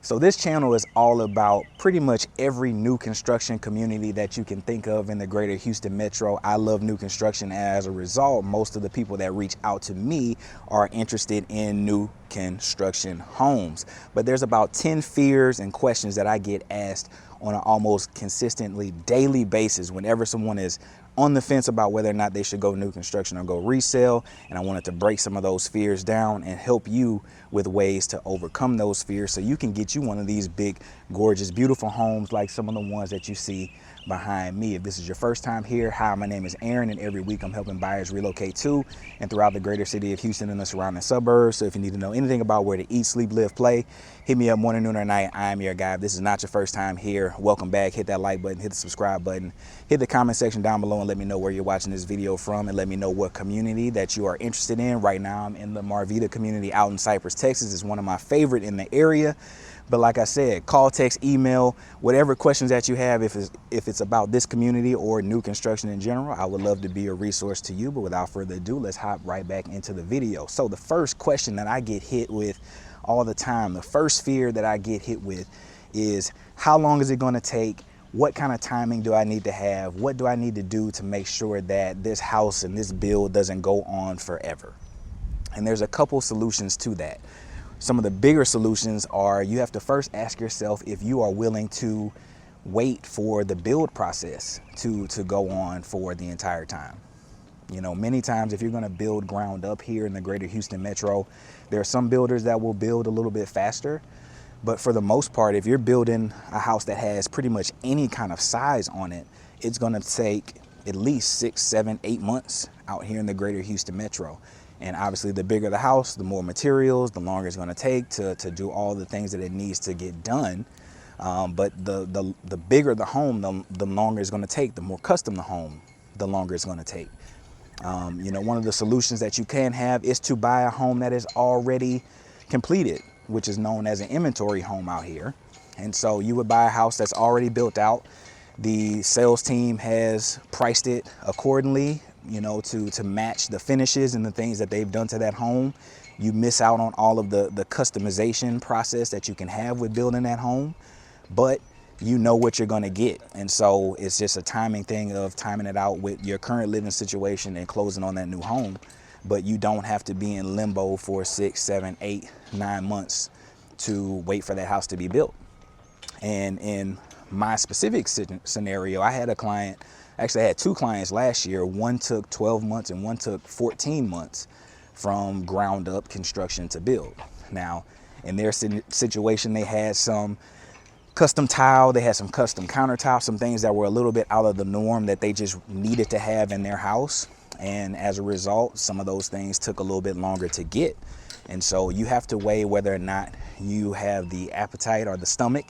So this channel is all about pretty much every new construction community that you can think of in the greater Houston metro. I love new construction. As a result, most of the people that reach out to me are interested in new construction homes. But there's about 10 fears and questions that I get asked on an almost consistently daily basis whenever someone is on the fence about whether or not they should go new construction or go resale. And I wanted to break some of those fears down and help you with ways to overcome those fears so you can get you one of these big, gorgeous, beautiful homes like some of the ones that you see behind me. If this is your first time here, hi, my name is Aaron, and every week I'm helping buyers relocate to and throughout the greater city of Houston and the surrounding suburbs. So if you need to know anything about where to eat, sleep, live, play, hit me up morning, noon, or night. I am your guy. If this is not your first time here, welcome back. Hit that like button, hit the subscribe button, hit the comment section down below and let me know where you're watching this video from, and let me know what community that you are interested in. Right now I'm in the Marvita community out in Cypress, Texas. It's one of my favorite in the area. But like I said, call, text, email, whatever questions that you have, if it's about this community or new construction in general, I would love to be a resource to you. But without further ado, let's hop right back into the video. So the first question that I get hit with all the time, the first fear that I get hit with is, how long is it going to take? What kind of timing do I need to have? What do I need to do to make sure that this house and this build doesn't go on forever? And there's a couple solutions to that. Some of the bigger solutions are, you have to first ask yourself if you are willing to wait for the build process to go on for the entire time. You know, many times if you're going to build ground up here in the greater Houston metro, there are some builders that will build a little bit faster. But for the most part, if you're building a house that has pretty much any kind of size on it, it's going to take at least 6, 7, 8 months out here in the greater Houston metro. And obviously, the bigger the house, the more materials, the longer it's going to take to do all the things that it needs to get done. But the bigger the home, the longer it's going to take. The more custom the home, the longer it's going to take. You know, one of the solutions that you can have is to buy a home that is already completed, which is known as an inventory home out here. And so you would buy a house that's already built out. The sales team has priced it accordingly, you know, to match the finishes and the things that they've done to that home. You miss out on all of the customization process that you can have with building that home, but you know what you're going to get. And so it's just a timing thing of timing it out with your current living situation and closing on that new home. But you don't have to be in limbo for 6, 7, 8, 9 months to wait for that house to be built. And in my specific scenario, I had a client, actually I had 2 clients last year. One took 12 months and one took 14 months from ground up construction to build. Now, in their situation, they had some custom tile, they had some custom countertops, some things that were a little bit out of the norm that they just needed to have in their house. And as a result, some of those things took a little bit longer to get. And so you have to weigh whether or not you have the appetite or the stomach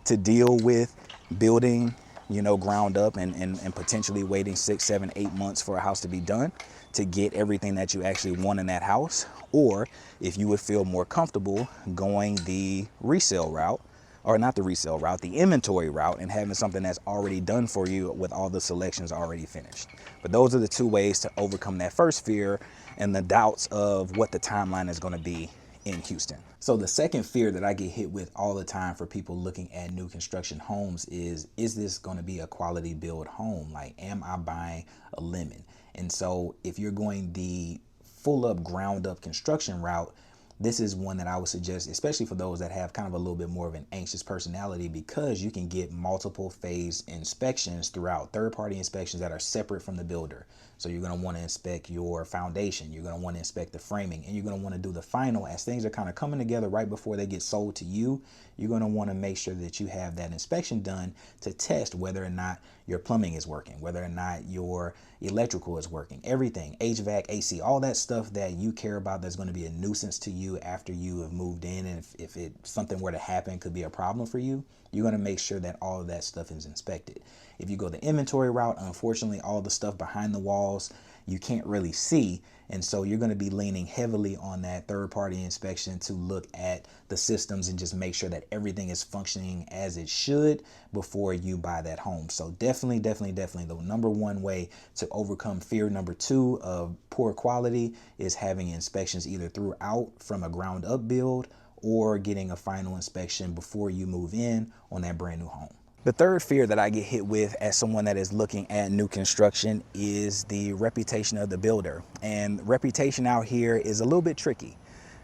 to deal with building, you know, ground up and potentially waiting 6, 7, 8 months for a house to be done to get everything that you actually want in that house. Or if you would feel more comfortable going the resale route, or not the resale route, the inventory route, and having something that's already done for you with all the selections already finished. But those are the 2 ways to overcome that first fear and the doubts of what the timeline is going to be in Houston. So the second fear that I get hit with all the time for people looking at new construction homes is this going to be a quality build home? Like, am I buying a lemon? And so if you're going the full up ground up construction route, this is one that I would suggest, especially for those that have kind of a little bit more of an anxious personality, because you can get multiple phase inspections throughout, third-party inspections that are separate from the builder. So you're going to want to inspect your foundation, you're going to want to inspect the framing, and you're going to want to do the final. As things are kind of coming together right before they get sold to you, you're going to want to make sure that you have that inspection done to test whether or not your plumbing is working, whether or not your electrical is working, everything, HVAC, AC, all that stuff that you care about that's going to be a nuisance to you after you have moved in. And if something were to happen, could be a problem for you, you're going to make sure that all of that stuff is inspected. If you go the inventory route, unfortunately, all the stuff behind the walls, you can't really see. And so you're going to be leaning heavily on that third-party inspection to look at the systems and just make sure that everything is functioning as it should before you buy that home. So definitely the number one way to overcome fear number 2 of poor quality is having inspections either throughout from a ground up build or getting a final inspection before you move in on that brand new home. The third fear that I get hit with as someone that is looking at new construction is the reputation of the builder. And reputation out here is a little bit tricky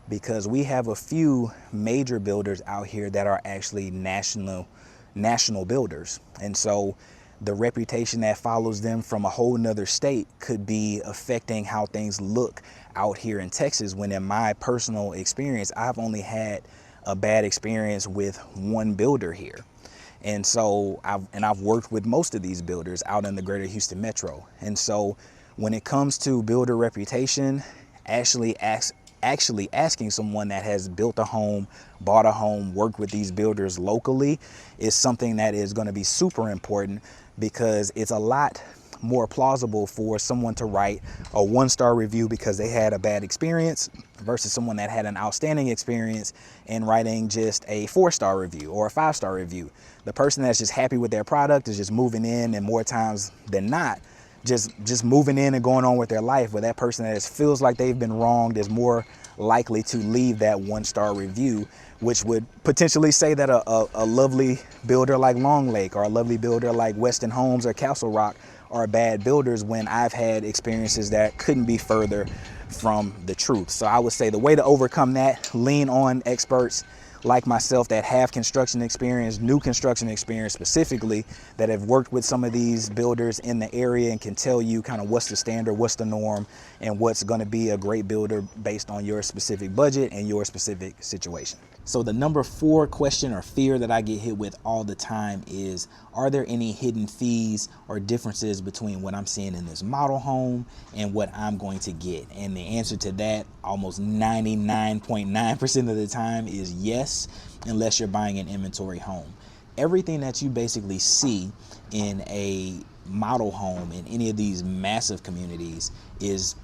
because we have a few major builders out here that are actually national builders. And so the reputation that follows them from a whole nother state could be affecting how things look out here in Texas, when in my personal experience, I've only had a bad experience with one builder here. And so I've worked with most of these builders out in the greater Houston metro. And so when it comes to builder reputation, actually asking someone that has built a home, bought a home, worked with these builders locally is something that is going to be super important, because it's a lot more plausible for someone to write a 1-star review because they had a bad experience versus someone that had an outstanding experience and writing just a 4-star review or a 5-star review. The person that's just happy with their product is just moving in, and more times than not, just moving in and going on with their life. But that person that feels like they've been wronged is more likely to leave that 1-star review, which would potentially say that a lovely builder like Long Lake or a lovely builder like Weston Homes or Castle Rock are bad builders, when I've had experiences that couldn't be further from the truth. So I would say the way to overcome that, lean on experts like myself that have construction experience, new construction experience specifically, that have worked with some of these builders in the area and can tell you kind of what's the standard, what's the norm, and what's going to be a great builder based on your specific budget and your specific situation. So the number 4 question or fear that I get hit with all the time is, are there any hidden fees or differences between what I'm seeing in this model home and what I'm going to get? And the answer to that, almost 99.9% of the time, is yes, unless you're buying an inventory home. Everything that you basically see in a model home in any of these massive communities is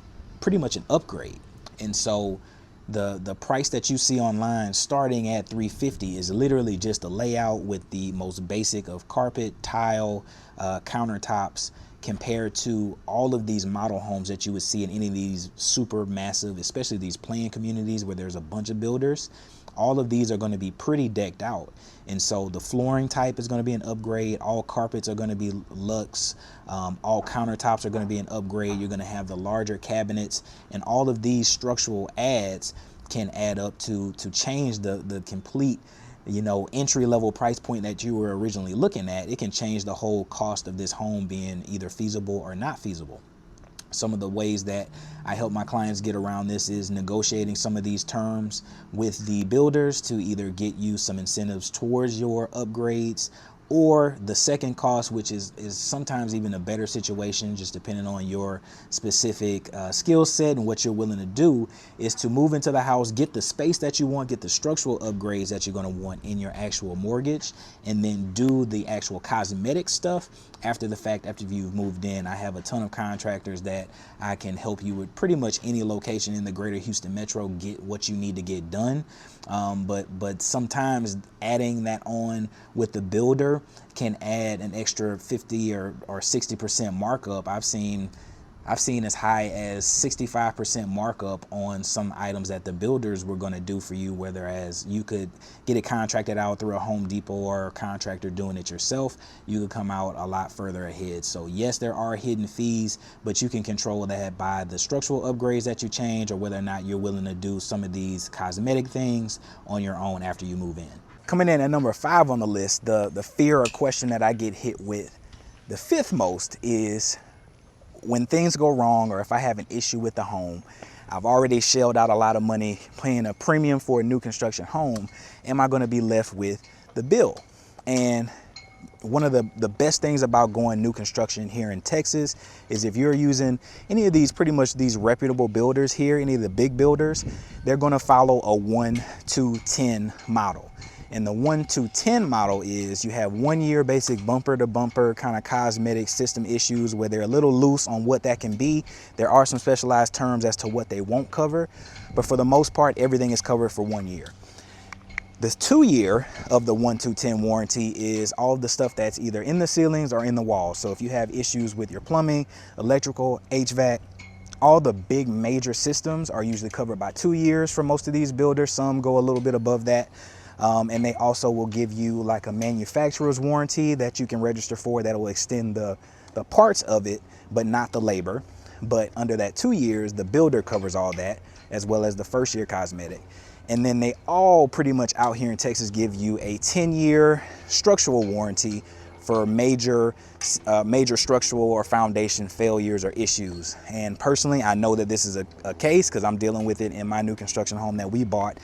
pretty much an upgrade. And so the price that you see online starting at $350 is literally just a layout with the most basic of carpet, tile, countertops, compared to all of these model homes that you would see in any of these super massive, especially these planned communities where there's a bunch of builders. All of these are going to be pretty decked out. And so the flooring type is going to be an upgrade. All carpets are going to be luxe. All countertops are going to be an upgrade. You're going to have the larger cabinets, and all of these structural adds can add up to change the complete, entry level price point that you were originally looking at. It can change the whole cost of this home being either feasible or not feasible. Some of the ways that I help my clients get around this is negotiating some of these terms with the builders to either get you some incentives towards your upgrades, or the second cost, which is sometimes even a better situation, just depending on your specific skill set and what you're willing to do, is to move into the house, get the space that you want, get the structural upgrades that you're going to want in your actual mortgage, and then do the actual cosmetic stuff after the fact, after you've moved in. I have a ton of contractors that I can help you with pretty much any location in the greater Houston metro get what you need to get done. But sometimes adding that on with the builder can add an extra 50 or 60% markup. I've seen as high as 65% markup on some items that the builders were going to do for you, whereas you could get it contracted out through a Home Depot or a contractor doing it yourself. You could come out a lot further ahead. So yes, there are hidden fees, but you can control that by the structural upgrades that you change, or whether or not you're willing to do some of these cosmetic things on your own after you move in. Coming in at number 5 on the list, the fear or question that I get hit with the 5th most is, when things go wrong, or if I have an issue with the home, I've already shelled out a lot of money paying a premium for a new construction home, am I going to be left with the bill? And one of the best things about going new construction here in Texas is if you're using any of these, pretty much these reputable builders here, any of the big builders, they're going to follow a 1-to-10 model. And the 1-to-10 model is, you have 1 year basic bumper to bumper kind of cosmetic system issues where they're a little loose on what that can be. There are some specialized terms as to what they won't cover, but for the most part, everything is covered for 1 year. The 2 year of the 1-to-10 warranty is all of the stuff that's either in the ceilings or in the walls. So if you have issues with your plumbing, electrical, HVAC, All the big major systems are usually covered by 2 years for most of these builders. Some go a little bit above that. And they also will give you like a manufacturer's warranty that you can register for that will extend the parts of it, but not the labor. But under that 2 years, the builder covers all that, as well as the first year cosmetic. And then they all pretty much out here in Texas give you a 10-year structural warranty for major structural or foundation failures or issues. And personally, I know that this is a case because I'm dealing with it in my new construction home that we bought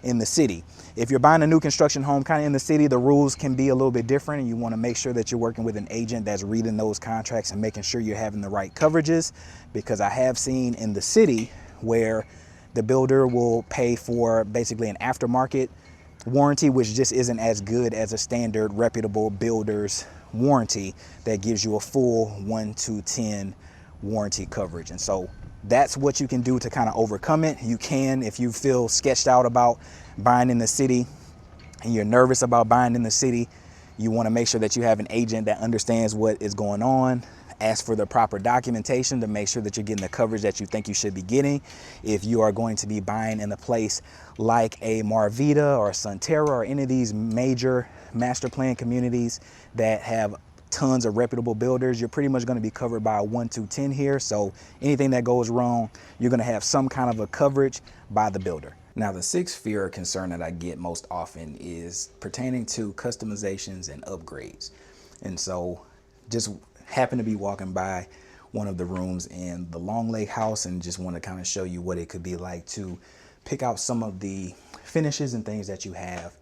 in the city. If you're buying a new construction home kind of in the city, the rules can be a little bit different, and you want to make sure that you're working with an agent that's reading those contracts and making sure you're having the right coverages, because I have seen in the city where the builder will pay for basically an aftermarket warranty, which just isn't as good as a standard reputable builder's warranty that gives you a full 1 to 10 warranty coverage. And so that's what you can do to kind of overcome it. You can, if you feel sketched out about buying in the city and you're nervous about buying in the city, you want to make sure that you have an agent that understands what is going on. Ask for the proper documentation to make sure that you're getting the coverage that you think you should be getting. If you are going to be buying in a place like a Marvita or a Sunterra or any of these major master plan communities that have tons of reputable builders, you're pretty much going to be covered by a 1 to 10 here. So anything that goes wrong, you're going to have some kind of a coverage by the builder. Now, the sixth fear or concern that I get most often is pertaining to customizations and upgrades. And so just happened to be walking by one of the rooms in the Long Lake house and just want to kind of show you what it could be like to pick out some of the finishes and things that you have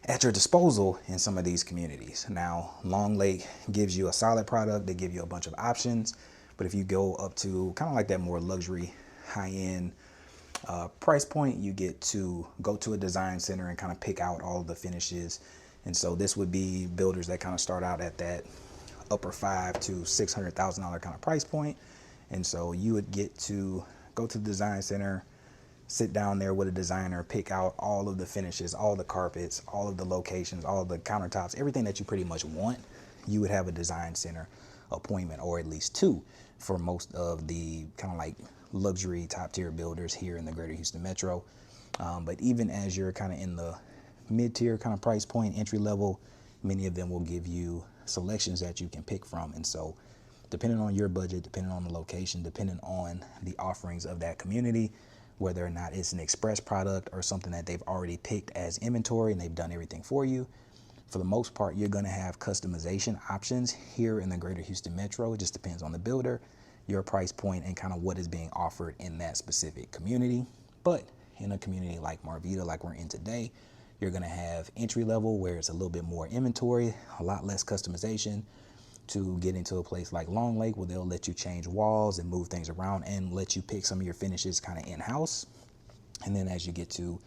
at your disposal in some of these communities. Now, Long Lake gives you a solid product. They give you a bunch of options, but if you go up to kind of like that more luxury, high-end price point, you get to go to a design center and kind of pick out all of the finishes. And so this would be builders that kind of start out at that upper $500,000 to $600,000 kind of price point. And so you would get to go to the design center, sit down there with a designer, pick out all of the finishes, all the carpets, all of the locations, all of the countertops, everything that you pretty much want. You would have a design center appointment, or at least 2 for most of the kind of like luxury top tier builders here in the greater Houston metro. But even as you're kind of in the mid-tier kind of price point, entry level, many of them will give you selections that you can pick from. And so depending on your budget, depending on the location, depending on the offerings of that community, whether or not it's an express product or something that they've already picked as inventory and they've done everything for you, for the most part, you're going to have customization options here in the greater Houston metro. It just depends on the builder, your price point, and kind of what is being offered in that specific community. But in a community like Marvita, like we're in today, you're going to have entry level where it's a little bit more inventory, a lot less customization, to get into a place like Long Lake where they'll let you change walls and move things around and let you pick some of your finishes kind of in-house. And then as you get to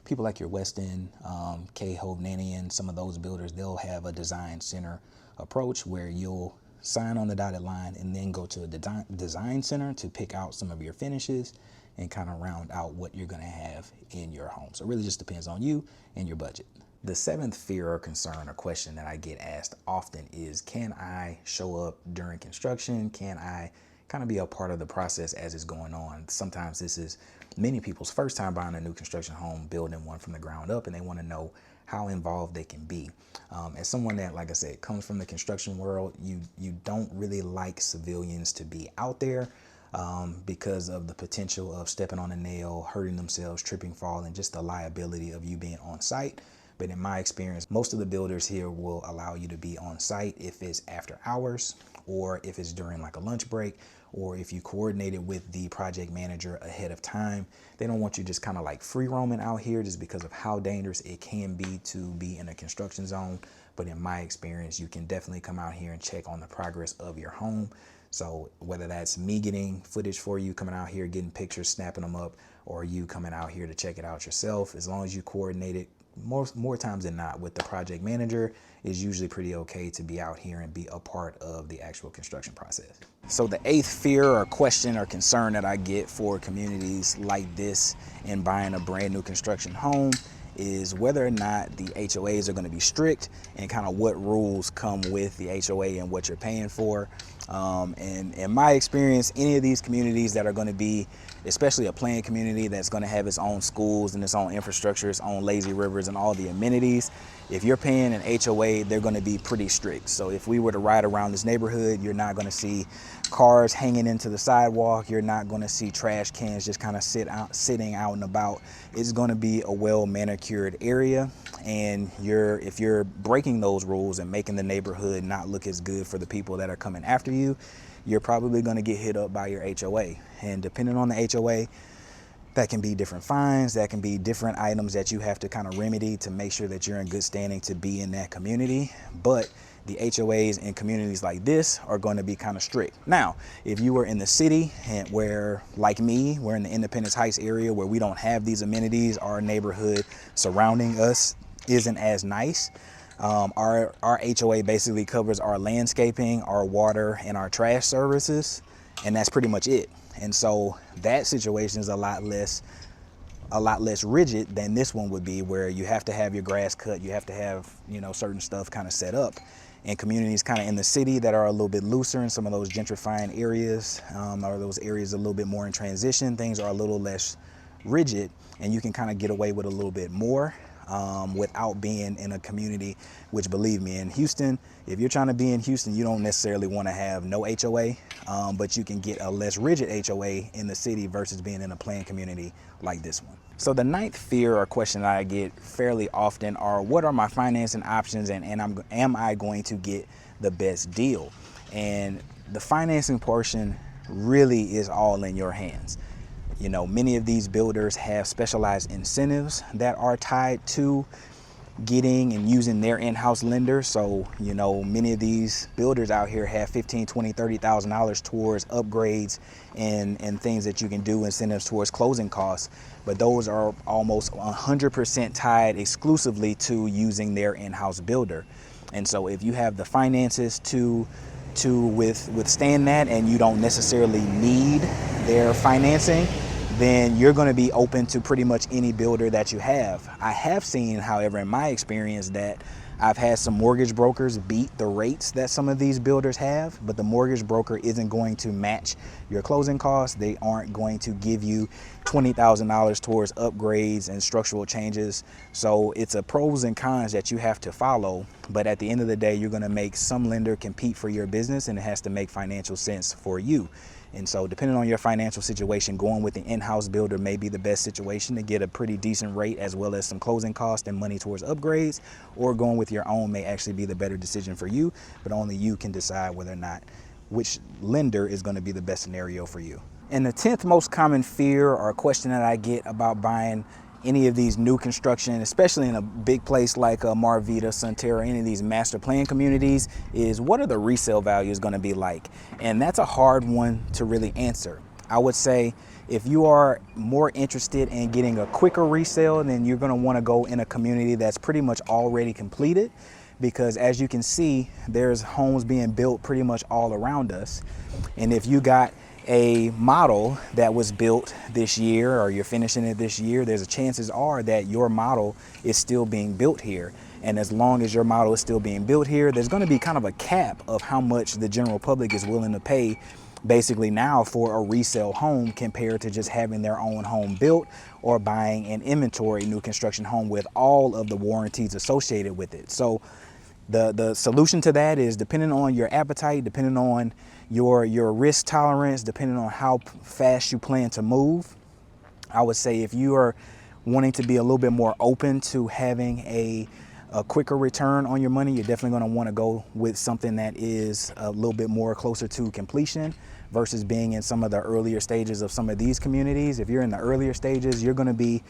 people like your Weston, Hovnanian, some of those builders, they'll have a design center approach where you'll sign on the dotted line and then go to a design center to pick out some of your finishes and kind of round out what you're going to have in your home. So it really just depends on you and your budget. The seventh fear or concern or question that I get asked often is, can I show up during construction? Can I kind of be a part of the process as it's going on? Sometimes this is many people's first time buying a new construction home, building one from the ground up, and they want to know how involved they can be. As someone that, like I said, comes from the construction world, you don't really like civilians to be out there because of the potential of stepping on a nail, hurting themselves, tripping, falling, just the liability of you being on site. But in my experience, most of the builders here will allow you to be on site if it's after hours, or if it's during like a lunch break, or if you coordinated with the project manager ahead of time. They don't want you just kind of like free roaming out here just because of how dangerous it can be to be in a construction zone. But in my experience, you can definitely come out here and check on the progress of your home. So whether that's me getting footage for you, coming out here, getting pictures, snapping them up, or you coming out here to check it out yourself, as long as you coordinate it, more times than not with the project manager, is usually pretty okay to be out here and be a part of the actual construction process. So the eighth fear or question or concern that I get for communities like this in buying a brand new construction home is whether or not the HOAs are going to be strict and kind of what rules come with the HOA and what you're paying for. And in my experience, any of these communities that are going to be, especially a planned community that's going to have its own schools and its own infrastructure, its own lazy rivers and all the amenities, if you're paying an HOA, they're going to be pretty strict. So if we were to ride around this neighborhood, you're not going to see cars hanging into the sidewalk. You're not going to see trash cans just kind of sitting out and about. It's going to be a well manicured area. And if you're breaking those rules and making the neighborhood not look as good for the people that are coming after you, you're probably going to get hit up by your HOA. And depending on the HOA, that can be different fines, that can be different items that you have to kind of remedy to make sure that you're in good standing to be in that community. But the HOAs in communities like this are going to be kind of strict. Now, if you were in the city and where, like me, we're in the Independence Heights area where we don't have these amenities, our neighborhood surrounding us isn't as nice. Our HOA basically covers our landscaping, our water, and our trash services, and that's pretty much it. And so that situation is a lot less rigid than this one would be, where you have to have your grass cut, you have to have, certain stuff kind of set up. And communities kind of in the city that are a little bit looser in some of those gentrifying areas, or those areas a little bit more in transition, things are a little less rigid, and you can kind of get away with a little bit more without being in a community, which, believe me, in Houston, if you're trying to be in Houston, you don't necessarily want to have no HOA, but you can get a less rigid HOA in the city versus being in a planned community like this one. So the ninth fear or question that I get fairly often are, what are my financing options, and am I going to get the best deal? And the financing portion really is all in your hands. Many of these builders have specialized incentives that are tied to getting and using their in-house lender. So, many of these builders out here have $15,000, $20,000, $30,000 towards upgrades and things that you can do, incentives towards closing costs. But those are almost 100% tied exclusively to using their in-house builder. And so if you have the finances to withstand that, and you don't necessarily need their financing, then you're going to be open to pretty much any builder that you have. I have seen, however, in my experience, that I've had some mortgage brokers beat the rates that some of these builders have, but the mortgage broker isn't going to match your closing costs. They aren't going to give you $20,000 towards upgrades and structural changes. So it's a pros and cons that you have to follow. But at the end of the day, you're going to make some lender compete for your business, and it has to make financial sense for you. And so depending on your financial situation, going with the in-house builder may be the best situation to get a pretty decent rate, as well as some closing costs and money towards upgrades, or going with your own may actually be the better decision for you, but only you can decide whether or not which lender is going to be the best scenario for you. And the 10th most common fear or question that I get about buying any of these new construction, especially in a big place like Marvita, Sunterra, any of these master plan communities, is what are the resale values going to be like? And that's a hard one to really answer. I would say if you are more interested in getting a quicker resale, then you're going to want to go in a community that's pretty much already completed, because as you can see, there's homes being built pretty much all around us. And if you got a model that was built this year, or you're finishing it this year, there's chances are that your model is still being built here. And as long as your model is still being built here, there's going to be kind of a cap of how much the general public is willing to pay basically now for a resale home, compared to just having their own home built or buying an inventory new construction home with all of the warranties associated with it. So the solution to that is, depending on your appetite, depending on your risk tolerance, depending on how fast you plan to move, I would say if you are wanting to be a little bit more open to having a quicker return on your money, you're definitely going to want to go with something that is a little bit more closer to completion versus being in some of the earlier stages of some of these communities. If you're in the earlier stages, you're going to be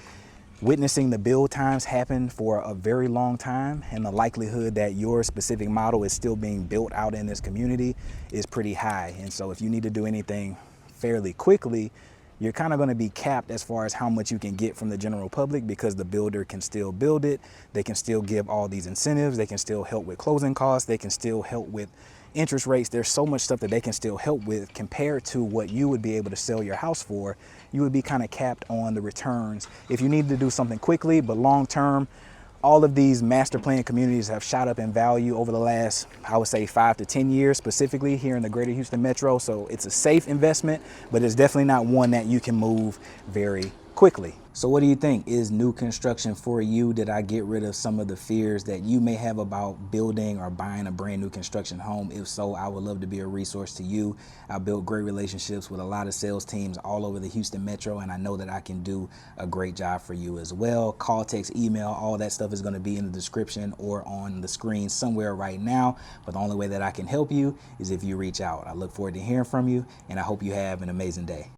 witnessing the build times happen for a very long time, and the likelihood that your specific model is still being built out in this community is pretty high. And so if you need to do anything fairly quickly, you're kind of going to be capped as far as how much you can get from the general public, because the builder can still build it. They can still give all these incentives. They can still help with closing costs. They can still help with interest rates. There's so much stuff that they can still help with compared to what you would be able to sell your house for. You would be kind of capped on the returns if you need to do something quickly, but long term, All of these master plan communities have shot up in value over the last, I would say, 5 to 10 years, specifically here in the greater Houston metro. So it's a safe investment, but it's definitely not one that you can move very quickly. So what do you think? Is new construction for you? Did I get rid of some of the fears that you may have about building or buying a brand new construction home? If so, I would love to be a resource to you. I built great relationships with a lot of sales teams all over the Houston metro, and I know that I can do a great job for you as well. Call, text, email, all that stuff is going to be in the description or on the screen somewhere right now. But the only way that I can help you is if you reach out. I look forward to hearing from you, and I hope you have an amazing day.